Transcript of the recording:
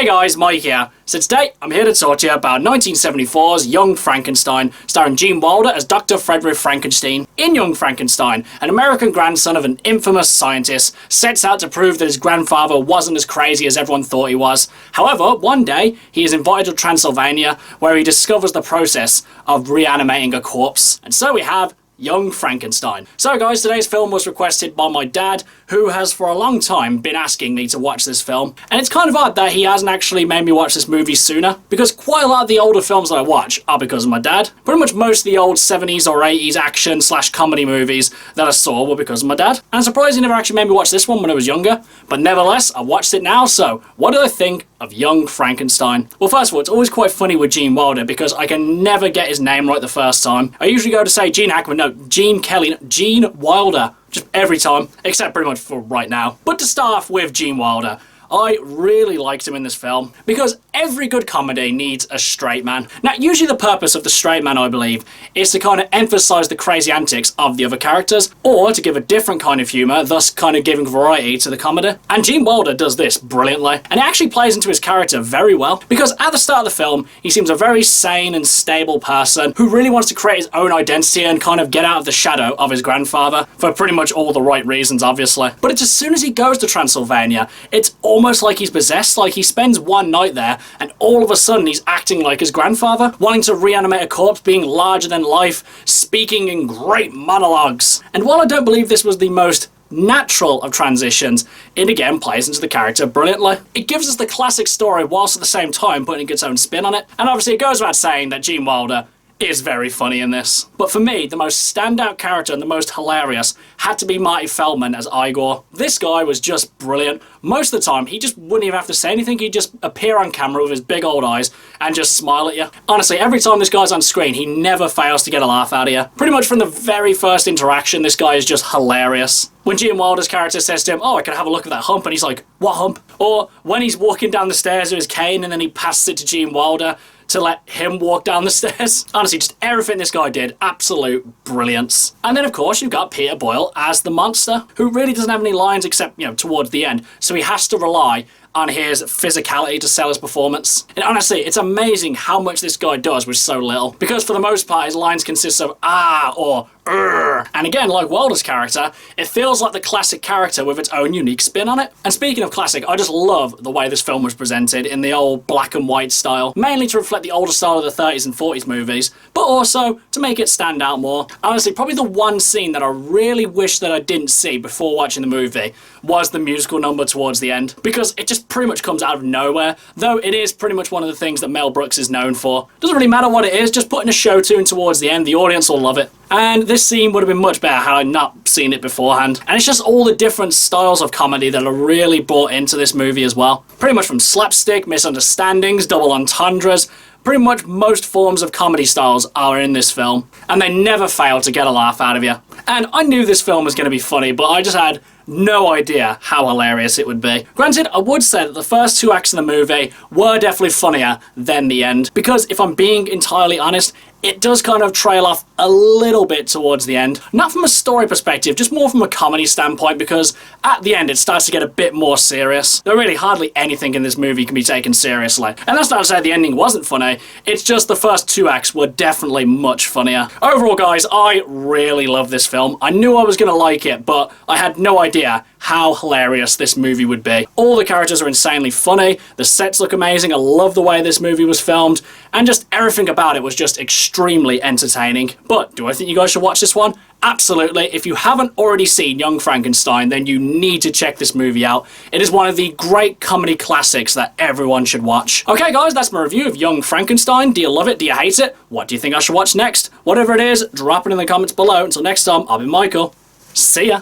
Hey guys, Mike here. So today, I'm here to talk to you about 1974's Young Frankenstein, starring Gene Wilder as Dr. Frederick Frankenstein. In Young Frankenstein, an American grandson of an infamous scientist sets out to prove that his grandfather wasn't as crazy as everyone thought he was. However, one day, he is invited to Transylvania, where he discovers the process of reanimating a corpse. And so we have Young Frankenstein. So guys, today's film was requested by my dad, who has for a long time been asking me to watch this film. And it's kind of odd that he hasn't actually made me watch this movie sooner, because quite a lot of the older films that I watch are because of my dad. Pretty much most of the old 70s or 80s action / comedy movies that I saw were because of my dad. And I'm surprised he never actually made me watch this one when I was younger, but nevertheless, I watched it now, so what do I think of Young Frankenstein? Well, first of all, it's always quite funny with Gene Wilder because I can never get his name right the first time. I usually go to say Gene Hackman, no, Gene Kelly, no, Gene Wilder, just every time, except pretty much for right now. But to start off with Gene Wilder, I really liked him in this film because every good comedy needs a straight man. Now, usually the purpose of the straight man, I believe, is to kind of emphasize the crazy antics of the other characters, or to give a different kind of humor, thus kind of giving variety to the comedy. And Gene Wilder does this brilliantly, and it actually plays into his character very well, because at the start of the film, he seems a very sane and stable person who really wants to create his own identity and kind of get out of the shadow of his grandfather, for pretty much all the right reasons, obviously. But it's as soon as he goes to Transylvania, it's almost like he's possessed. Like, he spends one night there and all of a sudden he's acting like his grandfather, wanting to reanimate a corpse, being larger than life, speaking in great monologues. And while I don't believe this was the most natural of transitions, it again plays into the character brilliantly. It gives us the classic story whilst at the same time putting its own spin on it. And obviously it goes without saying that Gene Wilder is very funny in this. But for me, the most standout character and the most hilarious had to be Marty Feldman as Igor. This guy was just brilliant. Most of the time, he just wouldn't even have to say anything. He'd just appear on camera with his big old eyes and just smile at you. Honestly, every time this guy's on screen, he never fails to get a laugh out of you. Pretty much from the very first interaction, this guy is just hilarious. When Gene Wilder's character says to him, "Oh, I can have a look at that hump," and he's like, "What hump?" Or when he's walking down the stairs with his cane and then he passes it to Gene Wilder to let him walk down the stairs. Honestly, just everything this guy did, absolute brilliance. And then, of course, you've got Peter Boyle as the monster, who really doesn't have any lines except, towards the end. So he has to rely on his physicality to sell his performance. And honestly, it's amazing how much this guy does with so little. Because for the most part, his lines consist of "ah" or "urgh." And again, like Wilder's character, it feels like the classic character with its own unique spin on it. And speaking of classic, I just love the way this film was presented in the old black and white style, mainly to reflect the older style of the 30s and 40s movies, but also to make it stand out more. Honestly, probably the one scene that I really wish that I didn't see before watching the movie was the musical number towards the end, because it just pretty much comes out of nowhere, though it is pretty much one of the things that Mel Brooks is known for. Doesn't really matter what it is, just putting a show tune towards the end, the audience will love it. And this scene would have been much better had I not seen it beforehand. And it's just all the different styles of comedy that are really brought into this movie as well. Pretty much from slapstick, misunderstandings, double entendres, pretty much most forms of comedy styles are in this film, and they never fail to get a laugh out of you. And I knew this film was going to be funny, but I just had no idea how hilarious it would be. Granted, I would say that the first two acts in the movie were definitely funnier than the end, because if I'm being entirely honest, it does kind of trail off a little bit towards the end. Not from a story perspective, just more from a comedy standpoint, because at the end it starts to get a bit more serious. There really hardly anything in this movie can be taken seriously. And that's not to say the ending wasn't funny, it's just the first two acts were definitely much funnier. Overall, guys, I really love this film. I knew I was going to like it, but I had no idea how hilarious this movie would be. All the characters are insanely funny, the sets look amazing, I love the way this movie was filmed, and just everything about it was just extremely entertaining. But do I think you guys should watch this one? Absolutely. If you haven't already seen Young Frankenstein, then you need to check this movie out. It is one of the great comedy classics that everyone should watch. Okay guys, that's my review of Young Frankenstein. Do you love it? Do you hate it? What do you think I should watch next? Whatever it is, drop it in the comments below. Until next time, I've been Michael. See ya!